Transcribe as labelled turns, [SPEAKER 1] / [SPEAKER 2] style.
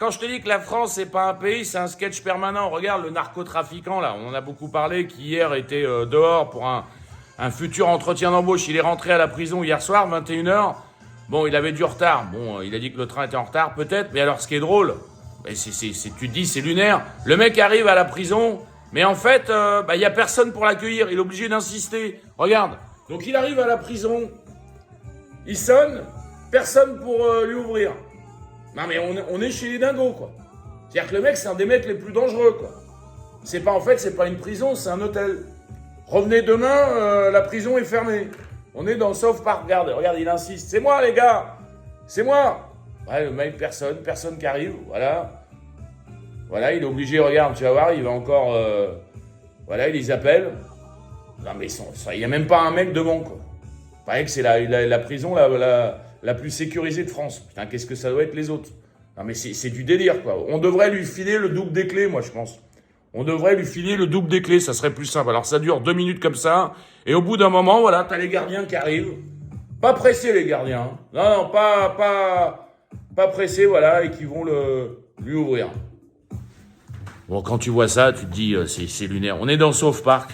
[SPEAKER 1] Quand je te dis que la France, c'est pas un pays, c'est un sketch permanent. Regarde le narcotrafiquant, là, on en a beaucoup parlé, qui hier était dehors pour un futur entretien d'embauche. Il est rentré à la prison hier soir, 21h. Bon, il avait du retard. Bon, il a dit que le train était en retard, peut-être. Mais alors, ce qui est drôle, tu te dis, c'est lunaire. Le mec arrive à la prison, mais en fait, y a personne pour l'accueillir. Il est obligé d'insister. Regarde. Donc, il arrive à la prison. Il sonne. Personne pour lui ouvrir. Non mais on est chez les dingos quoi. C'est-à-dire que le mec c'est un des mecs les plus dangereux quoi. C'est pas une prison, c'est un hôtel. Revenez demain, la prison est fermée. On est dans le South Park, regarde, il insiste. C'est moi les gars, c'est moi. Ouais, le mec personne qui arrive, voilà. Voilà, il est obligé, regarde, tu vas voir, il va encore, voilà, il les appelle. Non mais il y a même pas un mec devant quoi. Pareil que c'est la prison la plus sécurisée de France. Putain, qu'est-ce que ça doit être les autres? Non mais c'est du délire quoi. On devrait lui filer le double des clés, moi je pense. On devrait lui filer le double des clés, ça serait plus simple. Alors ça dure 2 minutes comme ça, et au bout d'un moment, voilà, t'as les gardiens qui arrivent. Pas pressés les gardiens. Non, pas pressés, voilà, et qui vont lui ouvrir. Bon, quand tu vois ça, tu te dis, c'est lunaire. On est dans South Park.